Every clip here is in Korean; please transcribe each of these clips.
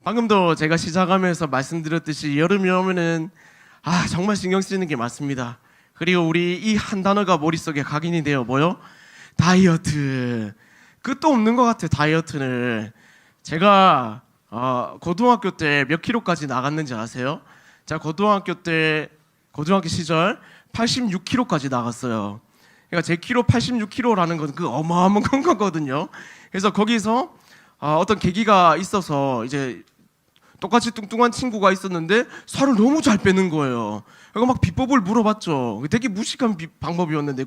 방금도 제가 시작하면서 말씀드렸듯이 여름이 오면은 정말 신경 쓰이는 게 많습니다. 그리고 우리 이 한 단어가 머릿속에 각인이 돼요. 뭐요? 다이어트. 끝도 없는 것 같아요. 다이어트는. 제가 고등학교 때 몇 킬로까지 나갔는지 아세요? 제가 고등학교 시절 86킬로까지 나갔어요. 그러니까 제 키로 86킬로라는 건 그 어마어마한 거거든요. 그래서 거기서 어떤 계기가 있어서 이제 똑같이 뚱뚱한 친구가 있었는데 살을 너무 잘 빼는 거예요. 그래서 막 비법을 물어봤죠. 되게 무식한 방법이었는데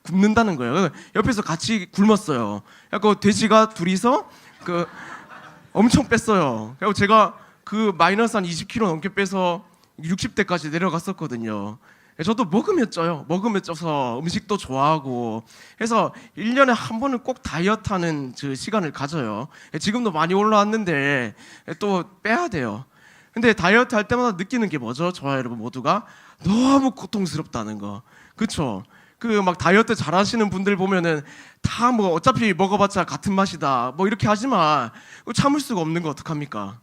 굶는다는 거예요. 옆에서 같이 굶었어요. 그래서 돼지가 둘이서 엄청 뺐어요. 그리고 제가 그 마이너스 한 20kg 넘게 빼서 60대까지 내려갔었거든요. 저도 먹으면 쪄요. 먹으면 쪄서 음식도 좋아하고 해서 1년에 한 번은 꼭 다이어트하는 시간을 가져요. 지금도 많이 올라왔는데 또 빼야 돼요. 근데 다이어트 할 때마다 느끼는 게 뭐죠? 저와 여러분 모두가 너무 고통스럽다는 거. 그쵸? 막 다이어트 잘 하시는 분들 보면은 다 뭐 어차피 먹어봤자 같은 맛이다 뭐 이렇게 하지만 참을 수가 없는 거 어떡합니까?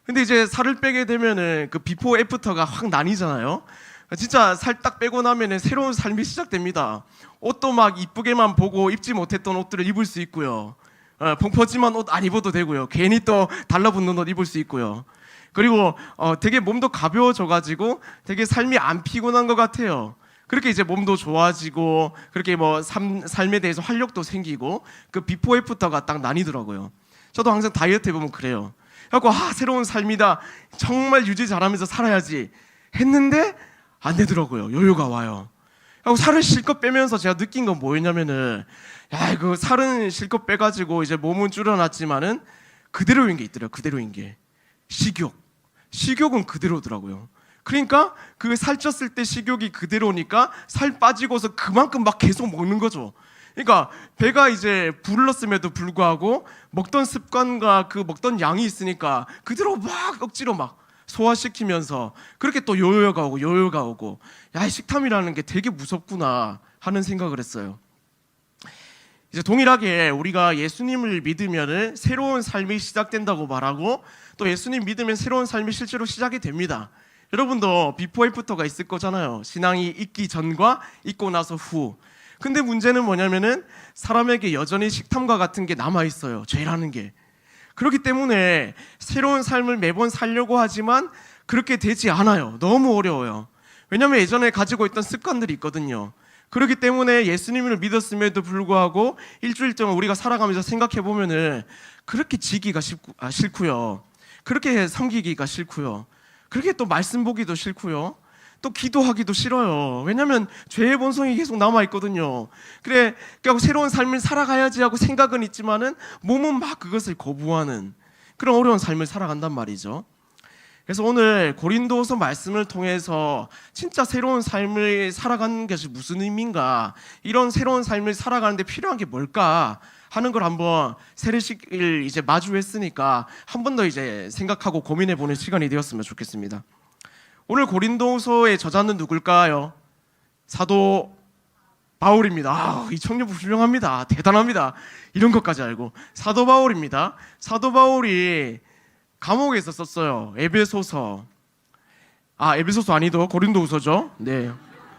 근데 이제 살을 빼게 되면은 그 비포 애프터가 확 나뉘잖아요. 진짜 살 딱 빼고 나면은 새로운 삶이 시작됩니다. 옷도 막 이쁘게만 보고 입지 못했던 옷들을 입을 수 있고요. 펑퍼짐한 옷 안 입어도 되고요. 괜히 또 달라붙는 옷 입을 수 있고요. 그리고 되게 몸도 가벼워져가지고 되게 삶이 안 피곤한 것 같아요. 그렇게 이제 몸도 좋아지고 그렇게 뭐 삶에 대해서 활력도 생기고 그 비포 애프터가 딱 나뉘더라고요. 저도 항상 다이어트 해보면 그래요. 그래갖고 새로운 삶이다. 정말 유지 잘하면서 살아야지 했는데 안 되더라고요. 요요가 와요. 하고 살을 실컷 빼면서 제가 느낀 건 뭐였냐면은 그 살은 실컷 빼가지고 이제 몸은 줄여놨지만은 그대로인 게 있더라고요. 그대로인 게 식욕은 그대로더라고요. 그러니까 그 살쪘을 때 식욕이 그대로니까 살 빠지고서 그만큼 막 계속 먹는 거죠. 그러니까 배가 이제 불렀음에도 불구하고 먹던 습관과 그 먹던 양이 있으니까 그대로 막 억지로 막 소화시키면서 그렇게 또 요요가 오고 식탐이라는 게 되게 무섭구나 하는 생각을 했어요. 이제 동일하게 우리가 예수님을 믿으면 새로운 삶이 시작된다고 말하고 또 예수님 믿으면 새로운 삶이 실제로 시작이 됩니다. 여러분도 비포 애프터가 있을 거잖아요. 신앙이 있기 전과 있고 나서 후. 근데 문제는 뭐냐면은 사람에게 여전히 식탐과 같은 게 남아있어요. 죄라는 게. 그렇기 때문에 새로운 삶을 매번 살려고 하지만 그렇게 되지 않아요. 너무 어려워요. 왜냐하면 예전에 가지고 있던 습관들이 있거든요. 그렇기 때문에 예수님을 믿었음에도 불구하고 일주일 동안 우리가 살아가면서 생각해 보면은 그렇게 지기가 싫고요. 그렇게 섬기기가 싫고요. 그렇게 또 말씀 보기도 싫고요. 또 기도하기도 싫어요. 왜냐하면 죄의 본성이 계속 남아있거든요. 그러니까 새로운 삶을 살아가야지 하고 생각은 있지만은 몸은 막 그것을 거부하는 그런 어려운 삶을 살아간단 말이죠. 그래서 오늘 고린도서 말씀을 통해서 진짜 새로운 삶을 살아가는 것이 무슨 의미인가, 이런 새로운 삶을 살아가는데 필요한 게 뭘까 하는 걸 한번 세례식을 이제 마주했으니까 한 번 더 이제 생각하고 고민해보는 시간이 되었으면 좋겠습니다. 오늘 고린도서의 저자는 누굴까요? 사도 바울입니다. 이 청년부 훌륭합니다. 대단합니다. 이런 것까지 알고. 사도 바울입니다. 사도 바울이 감옥에서 썼어요. 에베소서. 에베소서 아니도 고린도후서죠. 네.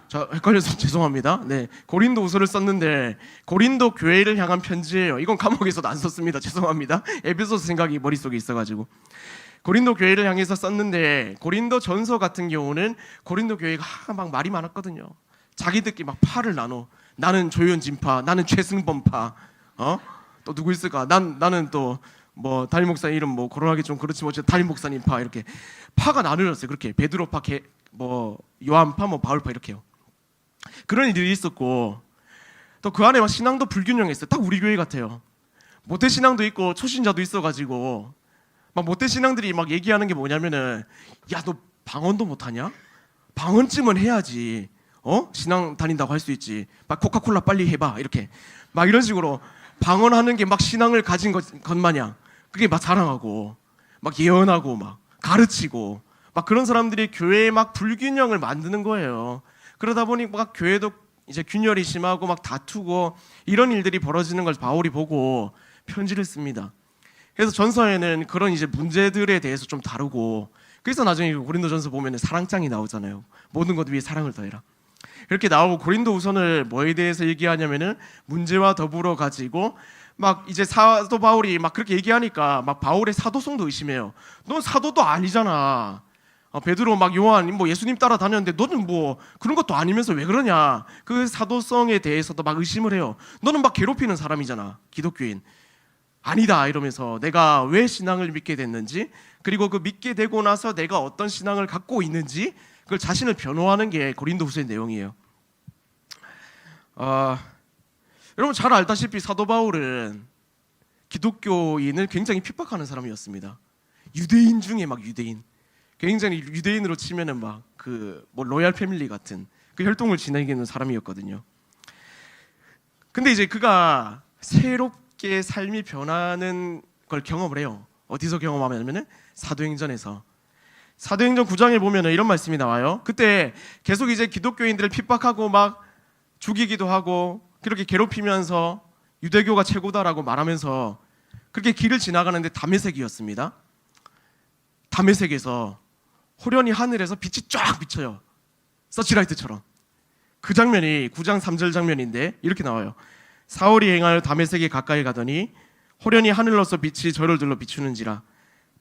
저 헷갈려서 죄송합니다. 네. 고린도후서를 썼는데 고린도 교회를 향한 편지예요. 이건 감옥에서도 안 썼습니다. 죄송합니다. 에베소서 생각이 머릿속에 있어가지고. 고린도 교회를 향해서 썼는데 고린도 전서 같은 경우는 고린도 교회가 막 말이 많았거든요. 자기들끼리 막 파를 나눠. 나는 조현진파, 나는 최승범파, 또 누구 있을까? 나는 또 뭐 담임 목사님 이름 뭐 거론하기 좀 그렇지만 담임 목사님파 이렇게 파가 나누어졌어요. 그렇게 베드로파, 뭐 요한파, 뭐 바울파 이렇게요. 그런 일들이 있었고 또 그 안에 막 신앙도 불균형했어요. 딱 우리 교회 같아요. 모태 신앙도 있고 초신자도 있어가지고. 막 모태 신앙들이 막 얘기하는 게 뭐냐면은 너 방언도 못하냐? 방언쯤은 해야지 신앙 다닌다고 할 수 있지. 막 코카콜라 빨리 해봐 이렇게 막 이런 식으로 방언하는 게 막 신앙을 가진 것 마냥 그게 막 자랑하고 막 예언하고 막 가르치고 막 그런 사람들이 교회에 막 불균형을 만드는 거예요. 그러다 보니 막 교회도 이제 균열이 심하고 막 다투고 이런 일들이 벌어지는 걸 바울이 보고 편지를 씁니다. 그래서 전서에는 그런 이제 문제들에 대해서 좀 다루고, 그래서 나중에 고린도전서 보면 사랑장이 나오잖아요. 모든 것 위에 사랑을 더해라. 이렇게 나오고, 고린도후서는 뭐에 대해서 얘기하냐면은 문제와 더불어 가지고 막 이제 사도 바울이 막 그렇게 얘기하니까 막 바울의 사도성도 의심해요. 넌 사도도 아니잖아. 베드로 막 요한 뭐 예수님 따라 다녔는데 너는 뭐 그런 것도 아니면서 왜 그러냐. 그 사도성에 대해서도 막 의심을 해요. 너는 막 괴롭히는 사람이잖아, 기독교인. 아니다 이러면서 내가 왜 신앙을 믿게 됐는지, 그리고 그 믿게 되고 나서 내가 어떤 신앙을 갖고 있는지, 그걸 자신을 변호하는 게 고린도후서의 내용이에요. 여러분 잘 알다시피 사도 바울은 기독교인을 굉장히 핍박하는 사람이었습니다. 유대인 중에 막 유대인, 굉장히 유대인으로 치면은 막 그 뭐 로얄 패밀리 같은 그 혈통을 지니는 사람이었거든요. 근데 이제 그가 새롭게 삶이 변하는 걸 경험을 해요. 어디서 경험하냐면은 사도행전에서. 사도행전 9장에 보면은 이런 말씀이 나와요. 그때 계속 이제 기독교인들을 핍박하고 막 죽이기도 하고 그렇게 괴롭히면서 유대교가 최고다라고 말하면서 그렇게 길을 지나가는데 다메섹이었습니다. 다메섹에서 호련히 하늘에서 빛이 쫙 비쳐요. 서치라이트처럼. 그 장면이 9장 3절 장면인데 이렇게 나와요. 사울이 행하여 다메섹에 가까이 가더니 호련히 하늘로서 빛이 저를 둘러 비추는지라.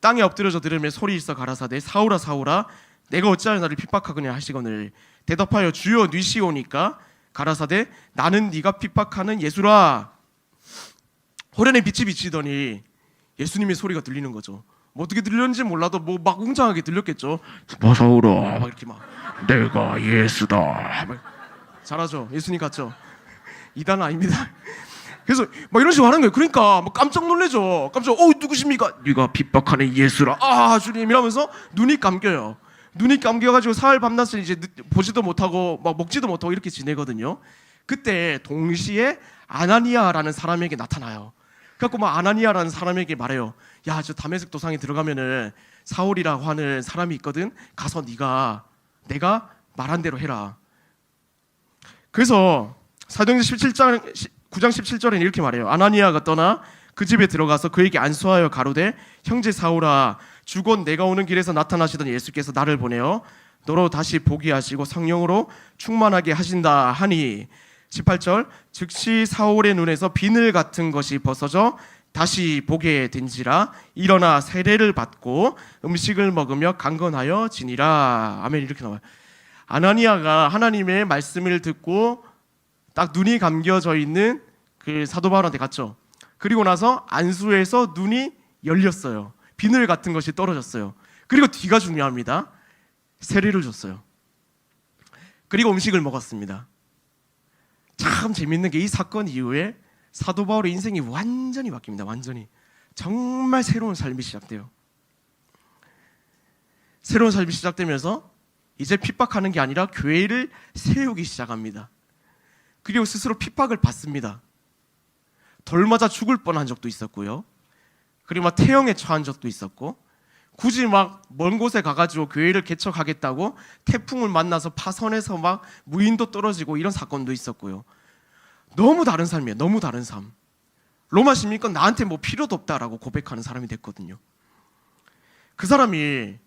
땅에 엎드려져 들으며 소리 있어 가라사대 사울아 사울아 내가 어찌하여 나를 핍박하느냐 하시거늘 대답하여 주여 뉘시오니까 가라사대 나는 네가 핍박하는 예수라. 호련에 빛이 비치더니 예수님의 소리가 들리는 거죠. 뭐 어떻게 들렸는지 몰라도 뭐 막 웅장하게 들렸겠죠. 사울아 막 이렇게 막 내가 예수다. 막 잘하죠. 예수님 같죠. 이단 아닙니다. 그래서 막 이런 식으로 하는 거예요. 그러니까 뭐 깜짝 놀래죠. 깜짝 누구십니까? 네가 핍박하는 예수라. 주님 이러면서 눈이 감겨요. 눈이 감겨가지고 사흘 밤낮을 이제 보지도 못하고 막 먹지도 못하고 이렇게 지내거든요. 그때 동시에 아나니아라는 사람에게 나타나요. 그래갖고 막 아나니아라는 사람에게 말해요. 야, 저 다메섹 도상에 들어가면은 사울이라고 하는 사람이 있거든. 가서 네가 내가 말한 대로 해라. 그래서 사도행전 9장 17절에는 이렇게 말해요. 아나니아가 떠나 그 집에 들어가서 그에게 안수하여 가로되 형제 사울아 주곧 내가 오는 길에서 나타나시던 예수께서 나를 보내어 너로 다시 보게 하시고 성령으로 충만하게 하신다 하니 18절 즉시 사울의 눈에서 비늘 같은 것이 벗어져 다시 보게 된지라 일어나 세례를 받고 음식을 먹으며 강건하여 지니라. 아멘. 이렇게 나와요. 아나니아가 하나님의 말씀을 듣고 딱 눈이 감겨져 있는 그 사도 바울한테 갔죠. 그리고 나서 안수에서 눈이 열렸어요. 비늘 같은 것이 떨어졌어요. 그리고 뒤가 중요합니다. 세례를 줬어요. 그리고 음식을 먹었습니다. 참 재밌는 게 이 사건 이후에 사도 바울의 인생이 완전히 바뀝니다. 완전히. 정말 새로운 삶이 시작돼요. 새로운 삶이 시작되면서 이제 핍박하는 게 아니라 교회를 세우기 시작합니다. 그리고 스스로 핍박을 받습니다. 돌 맞아 죽을 뻔한 적도 있었고요. 그리고 막 태형에 처한 적도 있었고, 굳이 막 먼 곳에 가가지고 교회를 개척하겠다고 태풍을 만나서 파선해서 막 무인도 떨어지고 이런 사건도 있었고요. 너무 다른 삶이에요. 너무 다른 삶. 로마 시민권 나한테 뭐 필요도 없다라고 고백하는 사람이 됐거든요. 그 사람이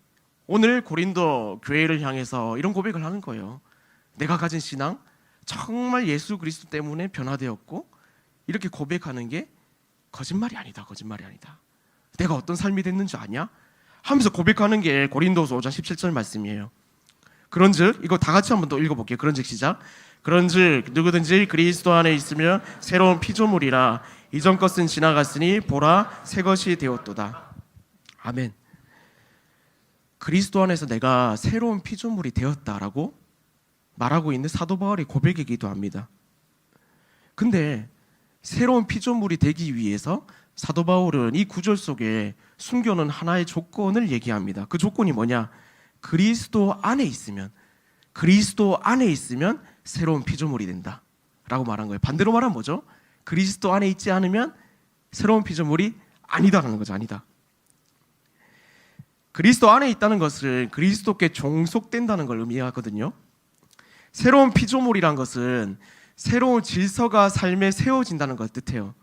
오늘 고린도 교회를 향해서 이런 고백을 하는 거예요. 내가 가진 신앙 정말 예수 그리스도 때문에 변화되었고, 이렇게 고백하는 게 거짓말이 아니다. 거짓말이 아니다. 내가 어떤 삶이 됐는 줄 아냐? 하면서 고백하는 게 고린도서 5장 17절 말씀이에요. 그런즉 이거 다 같이 한번 더 읽어볼게요. 그런즉 시작. 그런즉 누구든지 그리스도 안에 있으면 새로운 피조물이라 이전 것은 지나갔으니 보라 새 것이 되었도다. 아멘. 그리스도 안에서 내가 새로운 피조물이 되었다라고 말하고 있는 사도 바울의 고백이기도 합니다. 근데 새로운 피조물이 되기 위해서 사도 바울은 이 구절 속에 숨겨놓은 하나의 조건을 얘기합니다. 그 조건이 뭐냐? 그리스도 안에 있으면 새로운 피조물이 된다 라고 말한 거예요. 반대로 말하면 뭐죠? 그리스도 안에 있지 않으면 새로운 피조물이 아니다라는 거죠. 아니다. 그리스도 안에 있다는 것은 그리스도께 종속된다는 걸 의미하거든요. 새로운 피조물이란 것은 새로운 질서가 삶에 세워진다는 걸 뜻해요.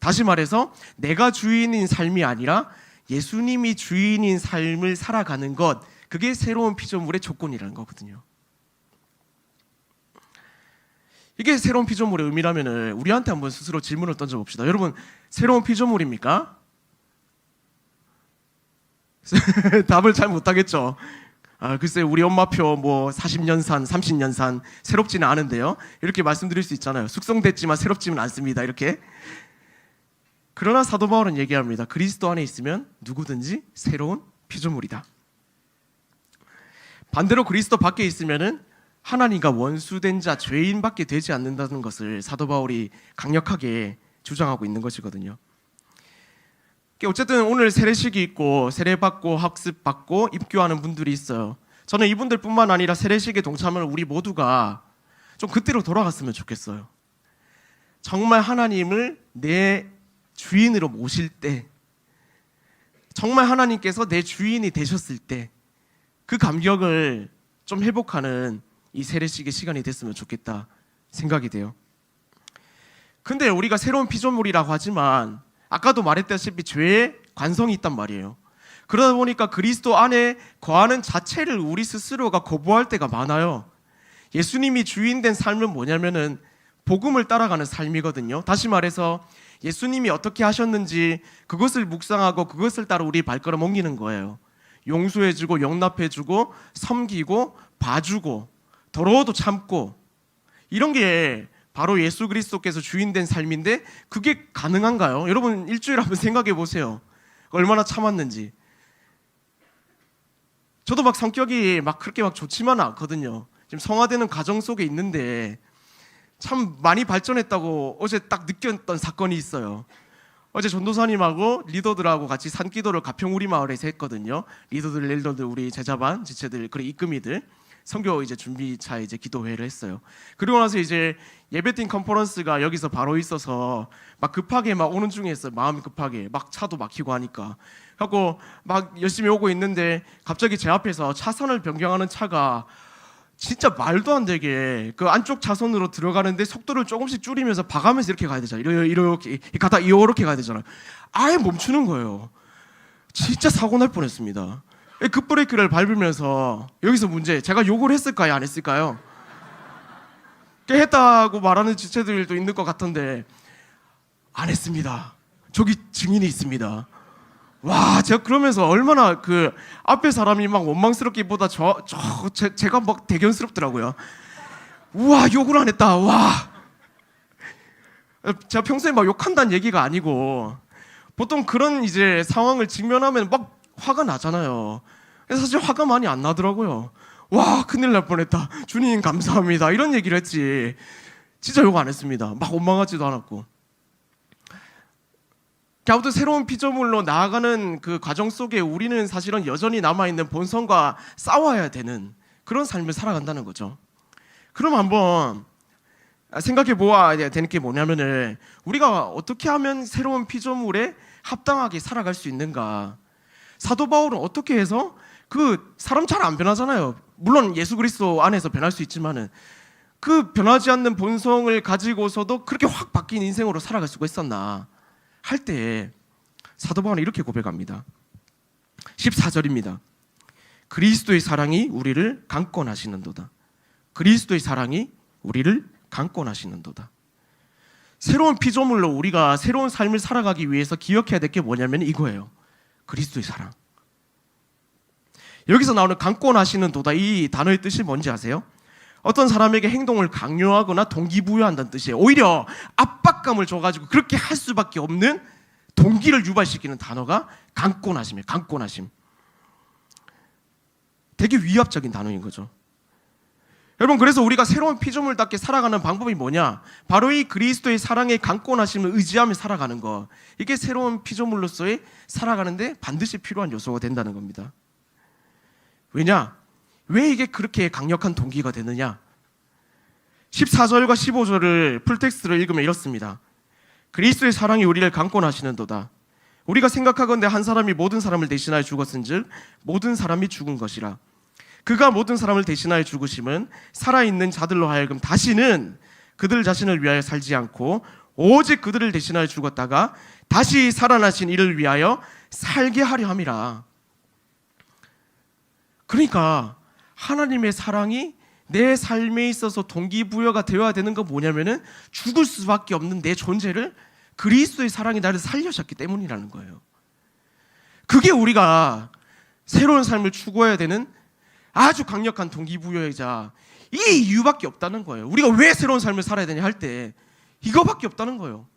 다시 말해서 내가 주인인 삶이 아니라 예수님이 주인인 삶을 살아가는 것, 그게 새로운 피조물의 조건이라는 거거든요. 이게 새로운 피조물의 의미라면 우리한테 한번 스스로 질문을 던져봅시다. 여러분, 새로운 피조물입니까? 답을 잘 못하겠죠. 글쎄 우리 엄마표 뭐 40년 산, 30년 산 새롭지는 않은데요. 이렇게 말씀드릴 수 있잖아요. 숙성됐지만 새롭지는 않습니다. 이렇게. 그러나 사도 바울은 얘기합니다. 그리스도 안에 있으면 누구든지 새로운 피조물이다. 반대로 그리스도 밖에 있으면은 하나님과 원수된 자, 죄인밖에 되지 않는다는 것을 사도 바울이 강력하게 주장하고 있는 것이거든요. 어쨌든 오늘 세례식이 있고 세례받고 학습받고 입교하는 분들이 있어요. 저는 이분들뿐만 아니라 세례식에 동참을 우리 모두가 좀 그때로 돌아갔으면 좋겠어요. 정말 하나님을 내 주인으로 모실 때, 정말 하나님께서 내 주인이 되셨을 때 그 감격을 좀 회복하는 이 세례식의 시간이 됐으면 좋겠다 생각이 돼요. 근데 우리가 새로운 피조물이라고 하지만 아까도 말했다시피 죄의 관성이 있단 말이에요. 그러다 보니까 그리스도 안에 거하는 자체를 우리 스스로가 거부할 때가 많아요. 예수님이 주인된 삶은 뭐냐면은 복음을 따라가는 삶이거든요. 다시 말해서 예수님이 어떻게 하셨는지 그것을 묵상하고 그것을 따라 우리 발걸음 옮기는 거예요. 용서해주고 용납해주고 섬기고 봐주고 더러워도 참고, 이런 게 바로 예수 그리스도께서 주인된 삶인데 그게 가능한가요? 여러분 일주일 한번 생각해 보세요. 얼마나 참았는지. 저도 막 성격이 막 그렇게 막 좋지만은 않거든요. 지금 성화되는 과정 속에 있는데 참 많이 발전했다고 어제 딱 느꼈던 사건이 있어요. 어제 전도사님하고 리더들하고 같이 산기도를 가평우리 마을에서 했거든요. 리더들, 릴더들, 우리 제자반, 지체들, 그리고 이금이들 선교 이제 준비차 이제 기도회를 했어요. 그리고 나서 이제 예배팀 컨퍼런스가 여기서 바로 있어서 막 급하게 막 오는 중에 있어요. 마음이 급하게 막 차도 막히고 하니까 하고 막 열심히 오고 있는데 갑자기 제 앞에서 차선을 변경하는 차가 진짜 말도 안 되게 그 안쪽 차선으로 들어가는데 속도를 조금씩 줄이면서 봐가면서 이렇게 가야 되잖아요. 이렇게 가다 이렇게 가야 되잖아요. 아예 멈추는 거예요. 진짜 사고 날 뻔했습니다. 급브레이크를 밟으면서 여기서 문제, 제가 욕을 했을까요? 안 했을까요? 했다고 말하는 지체들도 있는 것 같은데 안 했습니다. 저기 증인이 있습니다. 와, 제가 그러면서 얼마나 그 앞에 사람이 막 원망스럽기보다 제가 막 대견스럽더라고요. 우와, 욕을 안 했다. 와, 제가 평소에 막 욕한다는 얘기가 아니고 보통 그런 이제 상황을 직면하면 막 화가 나잖아요. 사실 화가 많이 안 나더라고요. 와, 큰일 날 뻔했다. 주님 감사합니다. 이런 얘기를 했지. 진짜 욕 안 했습니다. 막 원망하지도 않았고. 아무튼 새로운 피조물로 나아가는 그 과정 속에 우리는 사실은 여전히 남아있는 본성과 싸워야 되는 그런 삶을 살아간다는 거죠. 그럼 한번 생각해 보아야 되는 게 뭐냐면은 우리가 어떻게 하면 새로운 피조물에 합당하게 살아갈 수 있는가. 사도 바울은 어떻게 해서 그 사람 잘 안 변하잖아요. 물론 예수 그리스도 안에서 변할 수 있지만은 그 변하지 않는 본성을 가지고서도 그렇게 확 바뀐 인생으로 살아갈 수가 있었나 할 때 사도 바울은 이렇게 고백합니다. 14절입니다. 그리스도의 사랑이 우리를 강권하시는도다. 그리스도의 사랑이 우리를 강권하시는도다. 새로운 피조물로 우리가 새로운 삶을 살아가기 위해서 기억해야 될 게 뭐냐면 이거예요. 그리스도의 사랑. 여기서 나오는 강권하시는 도다, 이 단어의 뜻이 뭔지 아세요? 어떤 사람에게 행동을 강요하거나 동기부여한다는 뜻이에요. 오히려 압박감을 줘가지고 그렇게 할 수밖에 없는 동기를 유발시키는 단어가 강권하심이에요. 강권하심. 되게 위압적인 단어인 거죠. 여러분, 그래서 우리가 새로운 피조물답게 살아가는 방법이 뭐냐? 바로 이 그리스도의 사랑의 강권하심을 의지하며 살아가는 거. 이게 새로운 피조물로서의 살아가는데 반드시 필요한 요소가 된다는 겁니다. 왜냐? 왜 이게 그렇게 강력한 동기가 되느냐? 14절과 15절을 풀텍스트를 읽으면 이렇습니다. 그리스도의 사랑이 우리를 강권하시는도다. 우리가 생각하건대 한 사람이 모든 사람을 대신하여 죽었은즉 모든 사람이 죽은 것이라. 그가 모든 사람을 대신하여 죽으심은 살아있는 자들로 하여금 다시는 그들 자신을 위하여 살지 않고 오직 그들을 대신하여 죽었다가 다시 살아나신 이를 위하여 살게 하려 함이라. 그러니까 하나님의 사랑이 내 삶에 있어서 동기부여가 되어야 되는 건 뭐냐면은 죽을 수밖에 없는 내 존재를 그리스도의 사랑이 나를 살려셨기 때문이라는 거예요. 그게 우리가 새로운 삶을 추구해야 되는 아주 강력한 동기부여이자 이 이유밖에 없다는 거예요. 우리가 왜 새로운 삶을 살아야 되냐 할 때 이거밖에 없다는 거예요.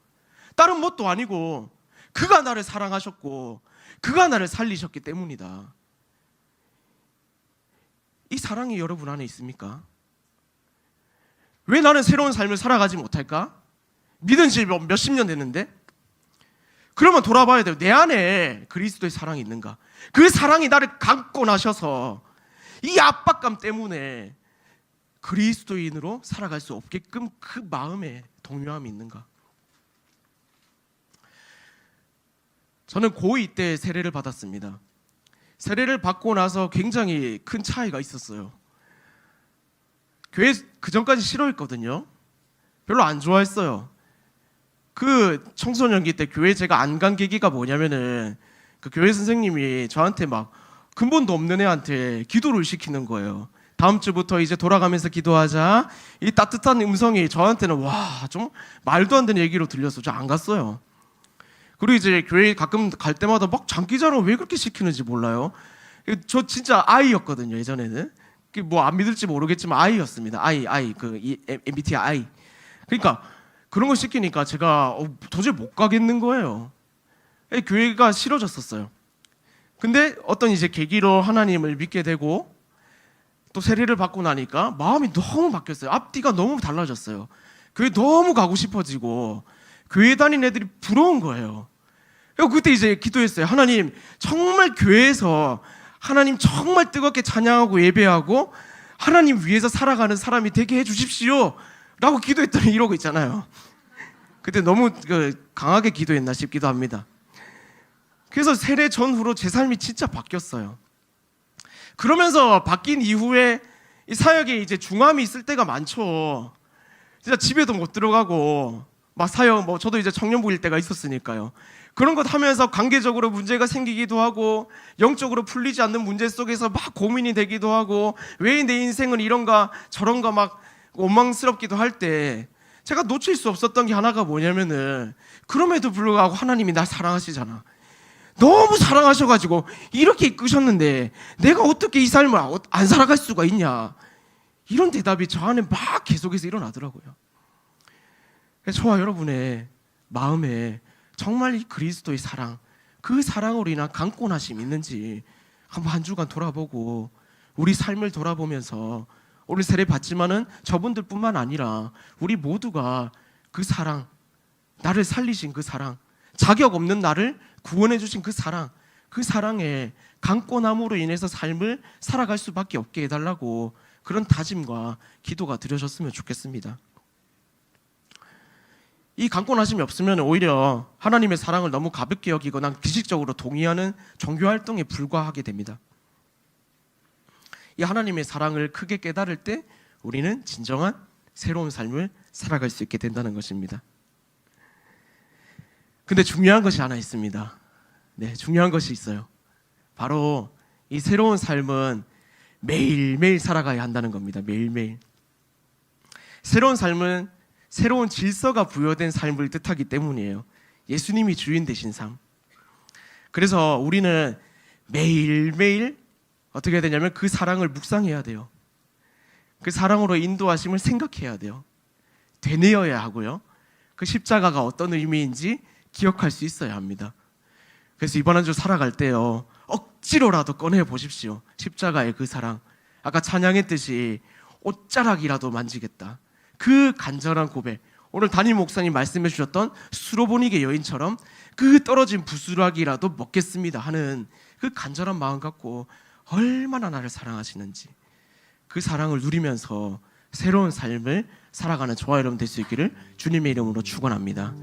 다른 뭣도 아니고 그가 나를 사랑하셨고 그가 나를 살리셨기 때문이다. 이 사랑이 여러분 안에 있습니까? 왜 나는 새로운 삶을 살아가지 못할까? 믿은 지 몇십 년 됐는데? 그러면 돌아봐야 돼요. 내 안에 그리스도의 사랑이 있는가? 그 사랑이 나를 감고 나셔서 이 압박감 때문에 그리스도인으로 살아갈 수 없게끔 그 마음에 동요함이 있는가? 저는 고2 때 세례를 받았습니다. 세례를 받고 나서 굉장히 큰 차이가 있었어요. 교회 그 전까지 싫어했거든요. 별로 안 좋아했어요. 그 청소년기 때 교회 제가 안 간 계기가 뭐냐면은 그 교회 선생님이 저한테 막 근본도 없는 애한테 기도를 시키는 거예요. 다음 주부터 이제 돌아가면서 기도하자. 이 따뜻한 음성이 저한테는 와, 좀 말도 안 되는 얘기로 들려서 저 안 갔어요. 그리고 이제 교회 가끔 갈 때마다 막 장기자랑 왜 그렇게 시키는지 몰라요. 저 진짜 아이였거든요, 예전에는. 뭐 안 믿을지 모르겠지만 아이였습니다. 아이 그 MBTI 아이. 그러니까 그런 거 시키니까 제가 도저히 못 가겠는 거예요. 교회가 싫어졌었어요. 근데 어떤 이제 계기로 하나님을 믿게 되고 또 세례를 받고 나니까 마음이 너무 바뀌었어요. 앞뒤가 너무 달라졌어요. 교회 너무 가고 싶어지고 교회 다니는 애들이 부러운 거예요. 그때 이제 기도했어요. 하나님, 정말 교회에서 하나님 정말 뜨겁게 찬양하고 예배하고 하나님 위해서 살아가는 사람이 되게 해주십시오 라고 기도했더니 이러고 있잖아요. 그때 너무 강하게 기도했나 싶기도 합니다. 그래서 세례 전후로 제 삶이 진짜 바뀌었어요. 그러면서 바뀐 이후에 이 사역에 이제 중함이 있을 때가 많죠. 진짜 집에도 못 들어가고 막 사역 뭐 저도 이제 청년부일 때가 있었으니까요. 그런 것 하면서 관계적으로 문제가 생기기도 하고 영적으로 풀리지 않는 문제 속에서 막 고민이 되기도 하고 왜 내 인생은 이런가 저런가 막 원망스럽기도 할 때 제가 놓칠 수 없었던 게 하나가 뭐냐면은 그럼에도 불구하고 하나님이 날 사랑하시잖아. 너무 사랑하셔가지고 이렇게 이끄셨는데 내가 어떻게 이 삶을 안 살아갈 수가 있냐, 이런 대답이 저 안에 막 계속해서 일어나더라고요. 그래서 저와 여러분의 마음에 정말 이 그리스도의 사랑, 그 사랑으로 인한 강권하심이 있는지 한번 한 주간 돌아보고 우리 삶을 돌아보면서 오늘 세례 받지만은 저분들뿐만 아니라 우리 모두가 그 사랑, 나를 살리신 그 사랑, 자격 없는 나를 구원해 주신 그 사랑, 그 사랑에 강권함으로 인해서 삶을 살아갈 수밖에 없게 해달라고 그런 다짐과 기도가 드려졌으면 좋겠습니다. 이 강권하심이 없으면 오히려 하나님의 사랑을 너무 가볍게 여기거나 기식적으로 동의하는 종교활동에 불과하게 됩니다. 이 하나님의 사랑을 크게 깨달을 때 우리는 진정한 새로운 삶을 살아갈 수 있게 된다는 것입니다. 근데 중요한 것이 하나 있습니다. 네, 중요한 것이 있어요. 바로 이 새로운 삶은 매일매일 살아가야 한다는 겁니다. 매일매일. 새로운 삶은 새로운 질서가 부여된 삶을 뜻하기 때문이에요. 예수님이 주인 되신 삶. 그래서 우리는 매일매일 어떻게 해야 되냐면 그 사랑을 묵상해야 돼요. 그 사랑으로 인도하심을 생각해야 돼요. 되뇌어야 하고요. 그 십자가가 어떤 의미인지 기억할 수 있어야 합니다. 그래서 이번 한 주 살아갈 때요, 억지로라도 꺼내 보십시오. 십자가의 그 사랑. 아까 찬양했듯이 옷자락이라도 만지겠다. 그 간절한 고백. 오늘 담임 목사님 말씀해 주셨던 수로보니게 여인처럼 그 떨어진 부스락이라도 먹겠습니다 하는 그 간절한 마음 갖고 얼마나 나를 사랑하시는지 그 사랑을 누리면서 새로운 삶을 살아가는 저와 여러분 될 수 있기를 주님의 이름으로 축원합니다.